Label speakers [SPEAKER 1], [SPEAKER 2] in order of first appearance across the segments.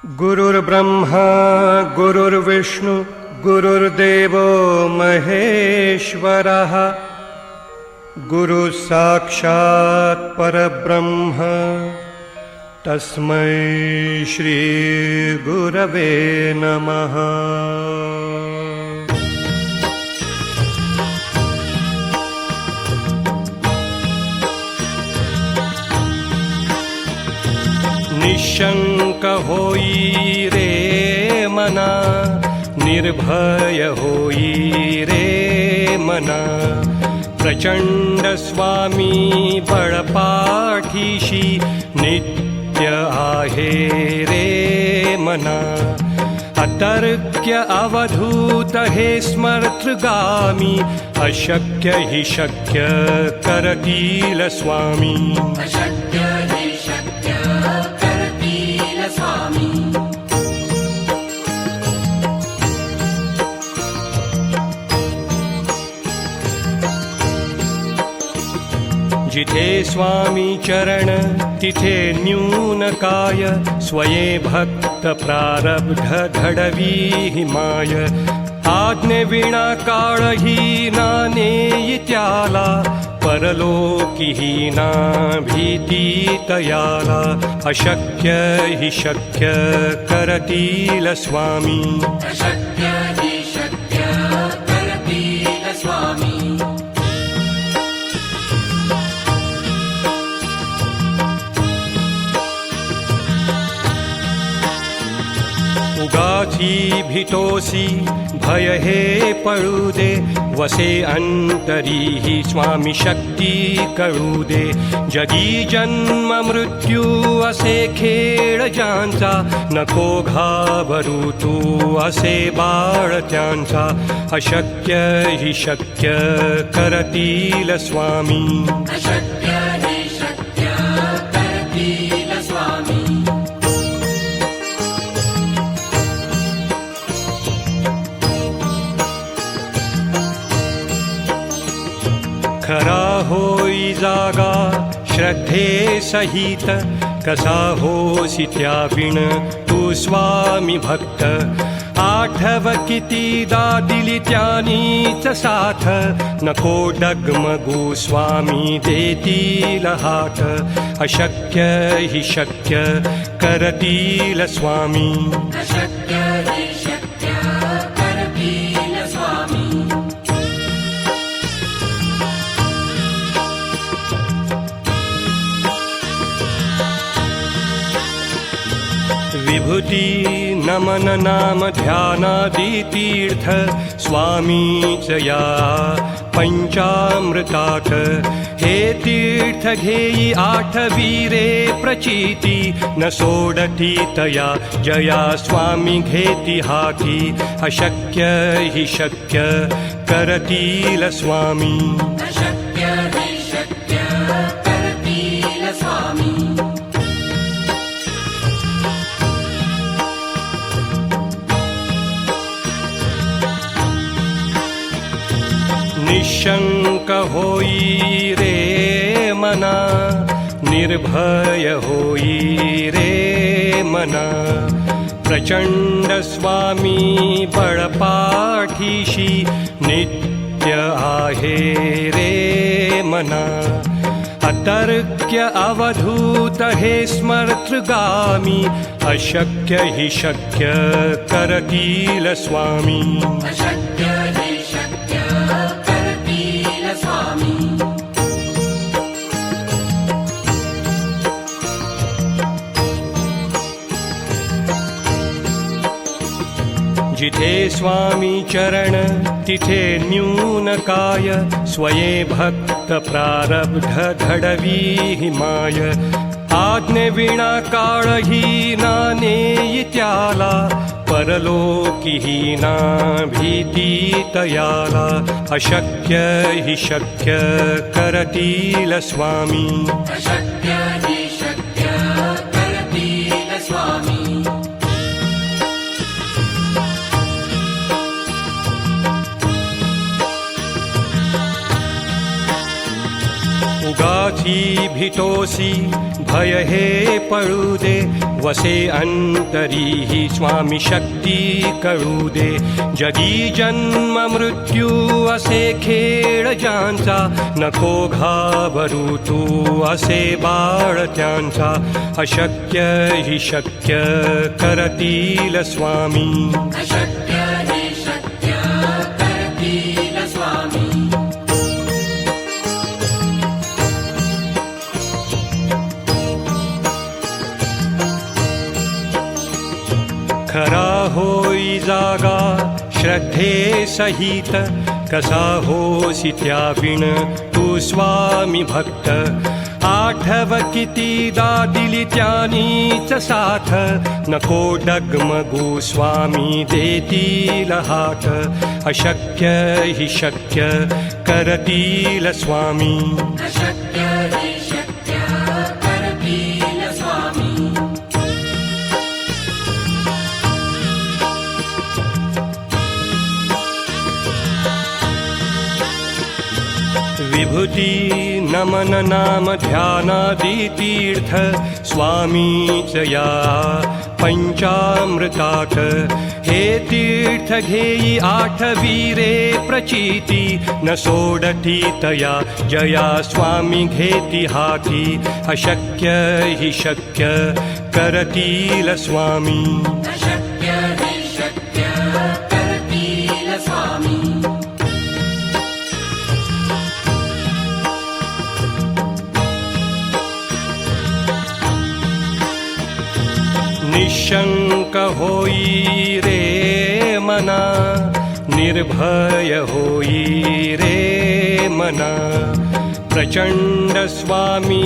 [SPEAKER 1] गुरुर्ब्रह्मा गुरुर्विष्णु गुरुर्देवो महेश्वरः गुरुः साक्षात् परब्रह्म तस्मै श्री गुरवे नमः। निशंक होई रे मना, निर्भय होई रे मना, प्रचंड स्वामी बळपाठीशी नित्य आहे रे मना। अतर्क्य अवधूत हे स्मर्तगामी, अशक्य हि शक्य करतील स्वामी।
[SPEAKER 2] अशक्य हि शक्य करतील स्वामी।
[SPEAKER 1] जिथे स्वामी चरण तिथे न्यून काय, स्वये भक्त प्रारब्ध घडवी हिमाय। आज्ञेविना काळही ना नेई त्याला, परलोकीही ना भीती तयाला। अशक्य हि शक्य करतील स्वामी।
[SPEAKER 2] अशक्य हि शक्य करतील स्वामी।
[SPEAKER 1] उगाची भीतोसी भय हे पळू दे, वसे अंतरी ही स्वामी शक्ती कळू दे। जगी जन्म मृत्यू असे खेळ ज्यांचा, नको घाबरू तू असे बाळ त्यांचा। अशक्य हि शक्य करतील स्वामी।
[SPEAKER 2] अशक्य हि शक्य करतील स्वामी।
[SPEAKER 1] खरा होई जागा श्रद्धे सहित, कसा होसी त्याविण तू स्वामी भक्त। आठव कितीदा दिली त्यानीच साथ, नको डगमगू स्वामी देतील हात। अशक्य हि शक्य करतील स्वामी।
[SPEAKER 2] अशक्य हि शक्य करतील स्वामी।
[SPEAKER 1] विभूती नमन नाम ध्यानादि तीर्थ, स्वामीच या पंचामृतात। हे तीर्थ घेई आठवी रे प्रचिती, न सोडती तया जया स्वामी घेती हाती। अशक्य हि शक्य करतील स्वामी।
[SPEAKER 2] अशक्य हि शक्य करतील स्वामी। निशंक होई रे मना, निर्भय होई रे मना। प्रचंड स्वामी बळपाठीशी नित्य आहे रे मना। अतर्क्य अवधूत हे स्मर्तगामी, अशक्य हि शक्य करतील स्वामी। अशक्य हि शक्य करतील स्वामी।
[SPEAKER 1] जिथे स्वामी चरण तिथे न्यून काय, स्वये भक्त प्रारब्ध घडवी हिमाय। आज्ञेविना काळही ना नेई त्याला, परलोकीही ना भीती तयाला। अशक्य हि शक्य करतील स्वामी।
[SPEAKER 2] अशक्य हि शक्य करतील स्वामी।
[SPEAKER 1] उगाची भीतोसी भय हे पळू दे वसे अंतरी ही स्वामी शक्ती कळू दे जगी जन्म मृत्यू असे खेळ ज्यांचा नको घाबरू तू असे बाळ त्यांचा अशक्य ही शक्य करतील स्वामी
[SPEAKER 2] अशक्य हि शक्य करतील स्वामी
[SPEAKER 1] खरा होई जागा श्रद्धे सहित कसा होसी त्याविण तू स्वामी भक्त आठव कितीदा दिली त्यानीच साथ नको डगमगू स्वामी देतील हात अशक्य हि शक्य करतील स्वामी
[SPEAKER 2] अशक्य हि शक्य करतील स्वामी
[SPEAKER 1] विभूती नमन नाम ध्यानादि तीर्थ स्वामीच या पंचामृतात हे तीर्थ घेई आठवीरे प्रचिती न सोडती तया जया स्वामी घेती हाती अशक्य हि शक्य करतील स्वामी
[SPEAKER 2] अशक्य हि शक्य करतील स्वामी
[SPEAKER 1] निशंक होई रे मना निर्भय होई रे मना प्रचंड स्वामी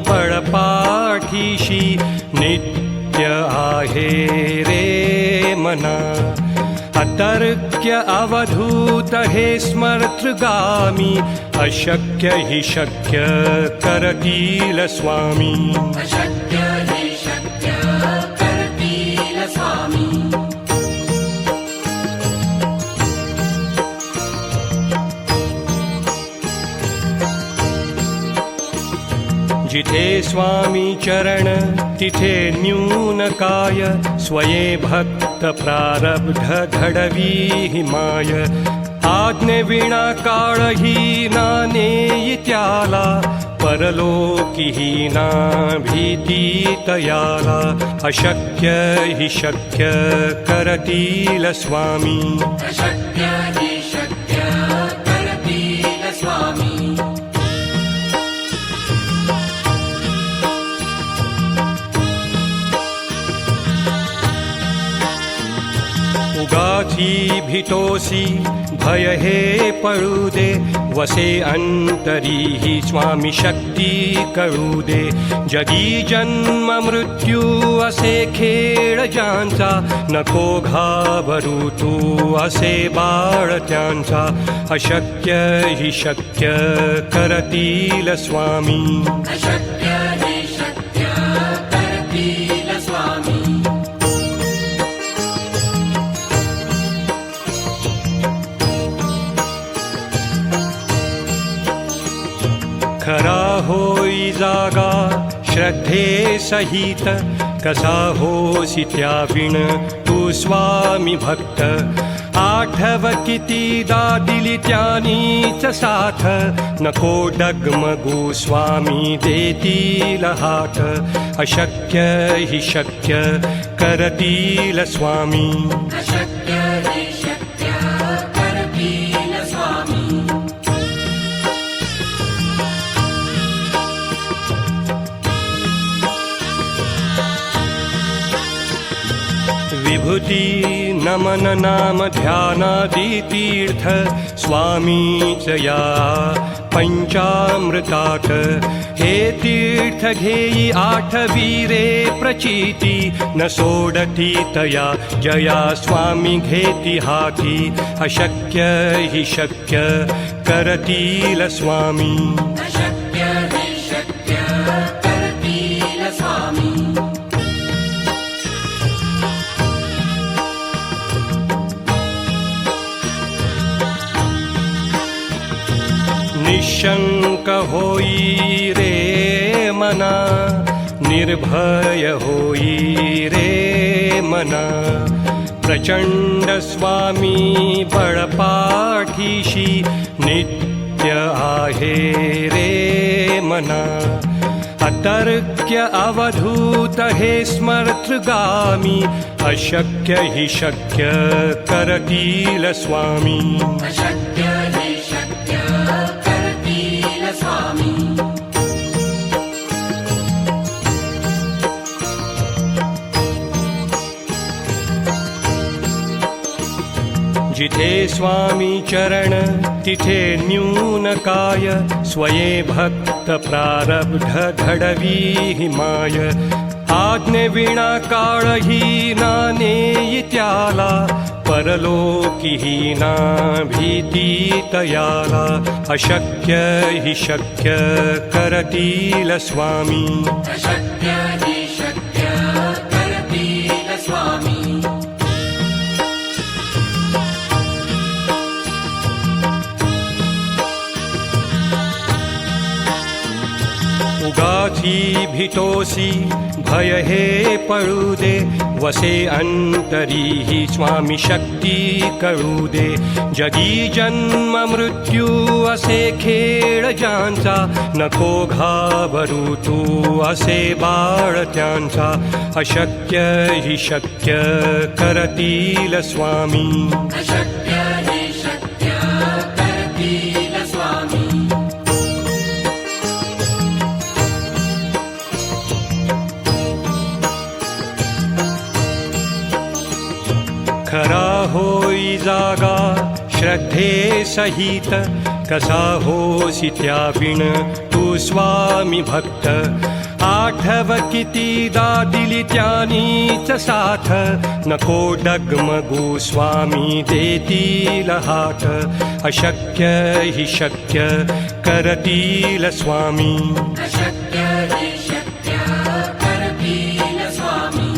[SPEAKER 1] बळपाठीशी नित्य आहे रे मना अतर्क्य अवधूत हे स्मर्तृगामी अशक्य हि शक्य करतील स्वामी
[SPEAKER 2] अशक्य हि शक्य करतील स्वामी
[SPEAKER 1] जिथे स्वामी चरण तिथे न्यून काय स्वये भक्त प्रारब्ध घडवी हिमाय आज्ञे विना काळही ना नेई त्याला परलोकीही ना भीती तयाला अशक्य हि शक्य करतील स्वामी
[SPEAKER 2] अशक्य हि शक्य करतील स्वामी
[SPEAKER 1] उगाची भीतोसी भय हे पळू दे वसे अंतरी ही स्वामी शक्ती कळू दे जगी जन्म मृत्यू असे खेळ ज्यांचा नको घाबरू तू असे बाळ त्यांचा अशक्य हि शक्य करतील स्वामी
[SPEAKER 2] अशक्य हि शक्य करतील स्वामी
[SPEAKER 1] खरा होई जागा श्रद्धे सहित कसा होसी त्याविण तू स्वामी भक्त आठव कितीदा दिली त्यानीच साथ नको डगमगू स्वामी देतील हात अशक्य हि शक्य करतील स्वामी
[SPEAKER 2] अशक्य हि शक्य करतील स्वामी
[SPEAKER 1] विभूती नमन नाम ध्यानादि तीर्थ स्वामीच या पंचामृतात हे तीर्थ घेई आठवीरे प्रचिती न सोडती तया जया स्वामी घेती हाती अशक्य हि शक्य करतील स्वामी
[SPEAKER 2] अशक्य हि शक्य करतील स्वामी
[SPEAKER 1] निशंक होई रे मना निर्भय होई रे मना प्रचंड स्वामी बळपाठीशी नित्य आहे रे मना अतर्क्य अवधूत हे स्मर्तृगामी अशक्य हि शक्य करतील स्वामी
[SPEAKER 2] अशक्य हि शक्य करतील स्वामी
[SPEAKER 1] जिथे स्वामी चरण तिथे न्यून काय स्वये भक्त प्रारब्ध घडवी हिमाय आज्ञे विना काळही नानेई त्याला परलोकी ना भीती तयाला अशक्य हि शक्य करतील स्वामी
[SPEAKER 2] अशक्य हि शक्य करतील स्वामी
[SPEAKER 1] उगाची भीतोसी भय हे पळू दे वसे अंतरी ही स्वामी शक्ती कळू दे जगी जन्म मृत्यू असे खेळ ज्यांचा नको घाबरू तू असे बाळ त्यांचा अशक्य हि शक्य करतील स्वामी
[SPEAKER 2] अशक्य हि शक्य करतील स्वामी
[SPEAKER 1] खरा होई जागा श्रद्धे सहित कसा होसी त्याविण तू स्वामी भक्त आठव कितीदा दिली त्यानीच साथ नको डगमगू स्वामी देतील हात अशक्य हि शक्य करतील स्वामी
[SPEAKER 2] अशक्य हि शक्य करतील स्वामी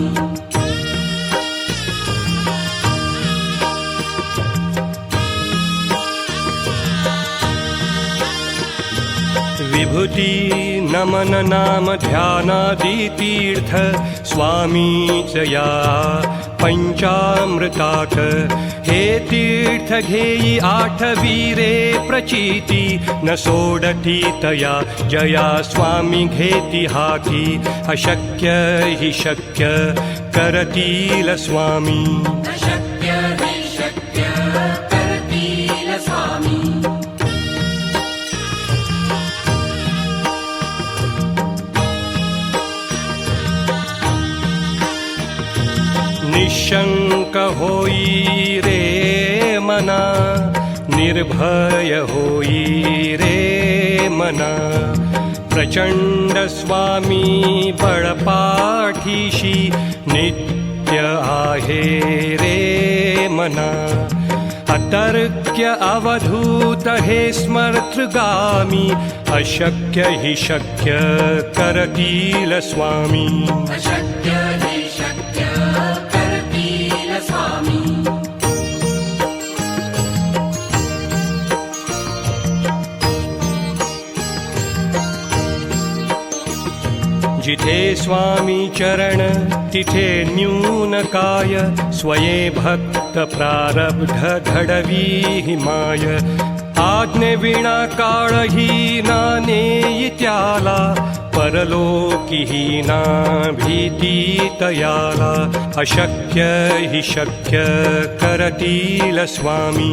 [SPEAKER 1] विभूती नमन नाम ध्यानादि तीर्थ स्वामीच या पंचामृतात हे तीर्थ घेई आठवी रे प्रचिती न सोडती तया जया स्वामी घेती हाती अशक्य हि शक्य करतील स्वामी
[SPEAKER 2] अशक्य हि शक्य करतील स्वामी
[SPEAKER 1] निशंक होई रे मना निर्भय होई रे मना प्रचंड स्वामी बळपाठीशी नित्य आहे रे मना अतर्क्य अवधूत हे स्मर्तृगामी अशक्य हि शक्य करतील स्वामी
[SPEAKER 2] अशक्य हि शक्य करतील स्वामी
[SPEAKER 1] जिथे स्वामी चरण तिथे न्यून काय स्वये भक्त प्रारब्ध घडवी हिमाय आज्ञे विना काळही नानेई त्याला परलोकी ना भीती तयाला अशक्य हि शक्य करतील स्वामी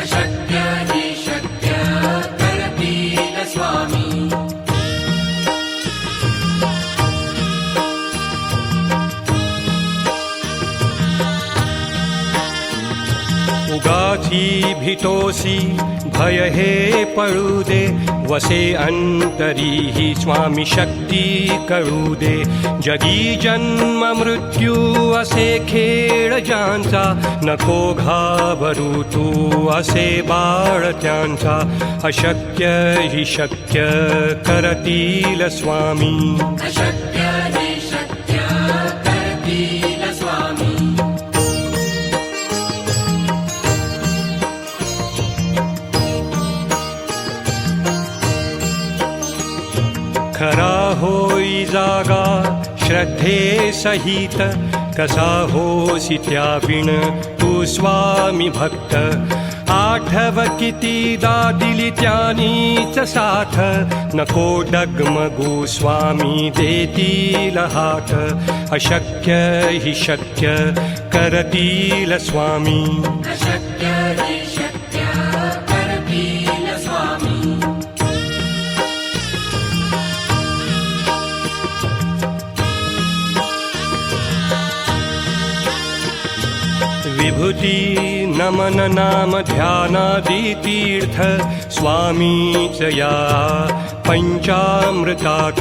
[SPEAKER 2] अशक्य हि शक्य करतील स्वामी
[SPEAKER 1] उगाची भीतोसी भय हे पळू दे वसे अंतरी ही स्वामी शक्ती कळू दे जगी जन्म मृत्यू असे खेळ ज्यांचा नको घाबरू तू असे बाळ त्यांचा अशक्य हि शक्य करतील स्वामी
[SPEAKER 2] अशक्य हि शक्य करतील स्वामी
[SPEAKER 1] खरा होई श्रद्धे सहित कसा होसी त्या विण तू स्वामी भक्त आठव कितीदा दिली त्यानीच साथ नको डगमगू स्वामी देतील हात अशक्य हि शक्य करतील स्वामी
[SPEAKER 2] अशक्य हि शक्य करतील स्वामी
[SPEAKER 1] विभूती नमन नाम ध्यानादि तीर्थ स्वामीच या पंचामृतात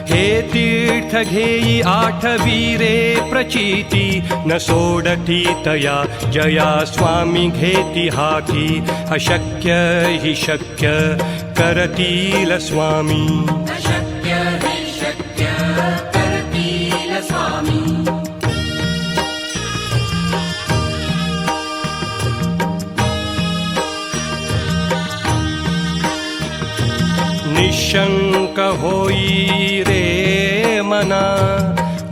[SPEAKER 1] हे तीर्थ घेई आठवीरे प्रचिती न सोडती तया जया स्वामी घेती हाती अशक्य हि शक्य करतील स्वामी
[SPEAKER 2] अशक्य हि शक्य करतील स्वामी
[SPEAKER 1] निशंक होई रे मना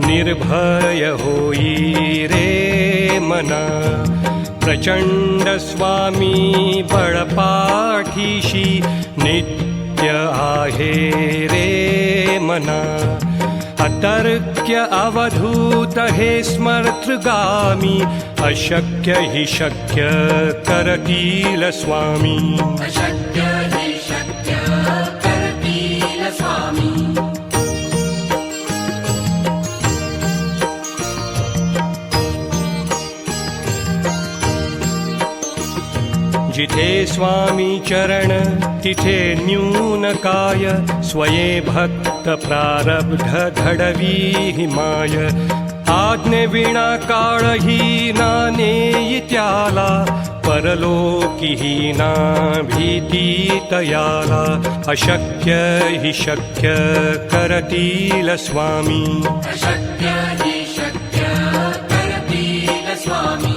[SPEAKER 1] निर्भय होई रे मना प्रचंड स्वामी बळपाठीशी नित्य आहे रे मना अतर्क्य अवधूत हे स्मर्तृगामी अशक्य हि शक्य करतील स्वामी
[SPEAKER 2] अशक्य हि शक्य करतील स्वामी
[SPEAKER 1] जिथे स्वामी चरण तिथे न्यून काय स्वये भक्त प्रारब्ध घडवी हिमाय आज्ञे विना काळही ना नेई त्याला परलोकी ना भीती तयाला अशक्य हि शक्य करतील स्वामी
[SPEAKER 2] अशक्य हि शक्य करतील स्वामी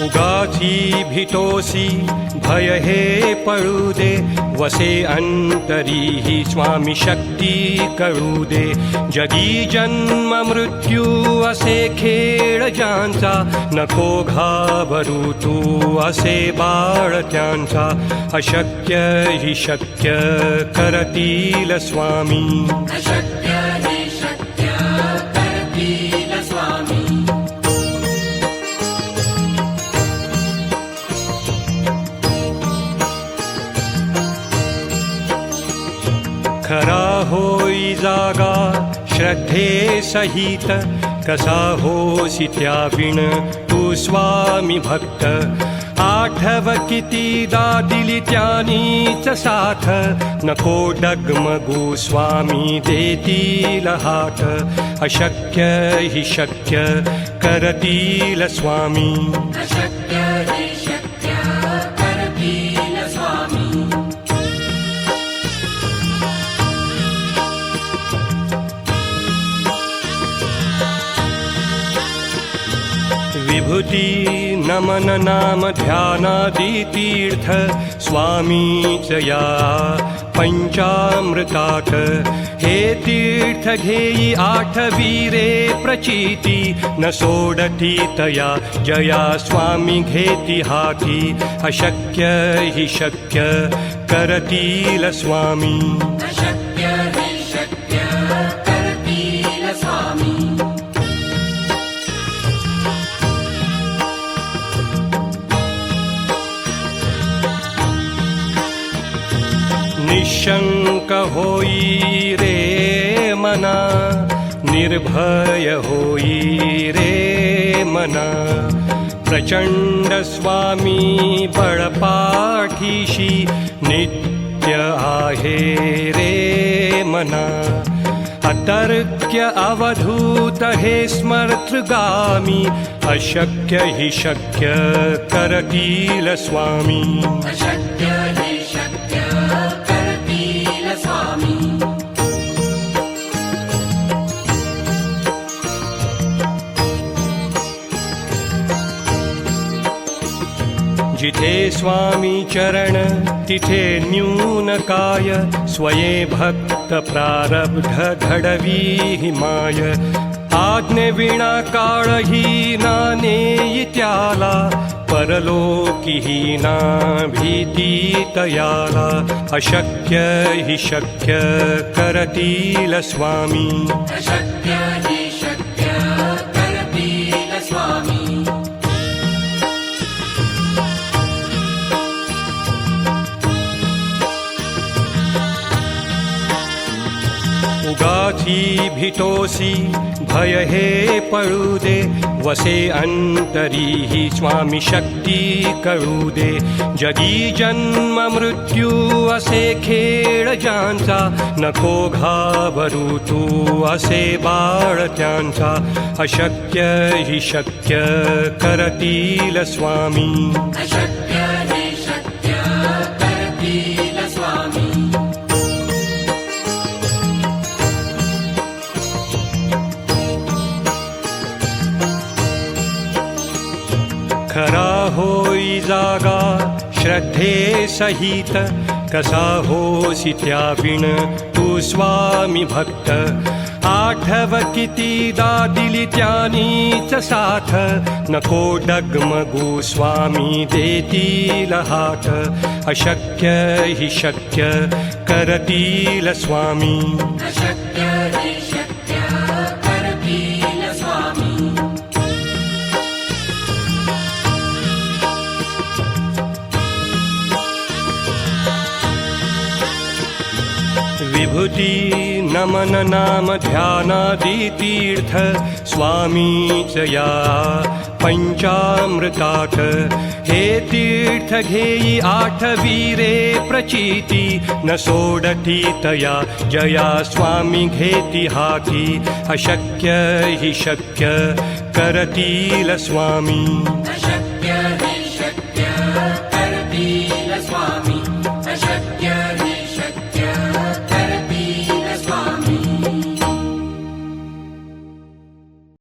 [SPEAKER 1] उगाची भीतोसी भय हे पळू दे वसे अंतरी ही स्वामी शक्ती कळू दे जगी जन्म मृत्यू असे खेळ ज्यांचा नको घाबरू तू असे बाळ त्यांचा अशक्य हि शक्य करतील स्वामी
[SPEAKER 2] अशक्य हि शक्य करतील स्वामी
[SPEAKER 1] खरा होई जागा श्रद्धे सहित कसा होसी त्या विण तू स्वामी भक्त आठव कितीदा दिली त्यानीच साथ नको डगमगू स्वामी देतील हात अशक्य हि शक्य करतील स्वामी
[SPEAKER 2] अशक्य हि शक्य करतील स्वामी
[SPEAKER 1] विभूती नमन नाम ध्यानादि तीर्थ स्वामीच या पंचामृतात हे तीर्थ घेई आठवीरे प्रचिती न सोडती तया जया स्वामी घेती हाती अशक्य हि शक्य करतील स्वामी
[SPEAKER 2] अशक्य हि शक्य करतील स्वामी
[SPEAKER 1] निशंक होई रे मना निर्भय होई रे मना प्रचंड स्वामी बळपाठीशी नित्य आहे रे मना अतर्क्य अवधूत हे स्मर्तृगामी अशक्य हि शक्य करतील स्वामी
[SPEAKER 2] अशक्य हि शक्य करतील स्वामी
[SPEAKER 1] जिथे स्वामी चरण तिथे न्यून काय स्वये भक्त प्रारब्ध घडवी माय आज्ञे विना काळही ना नेई त्याला परलोकी ना भीती तयाला अशक्य हि शक्य करतील स्वामी
[SPEAKER 2] अशक्य हि शक्य करतील स्वामी
[SPEAKER 1] उगाची भितोसी भय हे पळू दे वसे अंतरी ही स्वामी शक्ती कळू दे जगी जन्म मृत्यू असे खेळ ज्यांचा नको घाबरू तू असे बाळ त्यांचा अशक्य हि शक्य करतील स्वामी
[SPEAKER 2] अशक्य हि शक्य करतील स्वामी
[SPEAKER 1] खरा होई जागा श्रद्धे सहित कसा होसी त्या विण तू स्वामी भक्त आठव कितीदा दिली त्यानीच साथ नको डगमगू स्वामी देतील हात अशक्य हि शक्य करतील स्वामी
[SPEAKER 2] अशक्य हि शक्य करतील स्वामी
[SPEAKER 1] विभूती नमन नाम ध्यानादि तीर्थ स्वामीच या पंचामृतात हे तीर्थ घेई आठवी रे प्रचिती न सोडती तया जया स्वामी घेती हाती अशक्य हि शक्य करतील स्वामी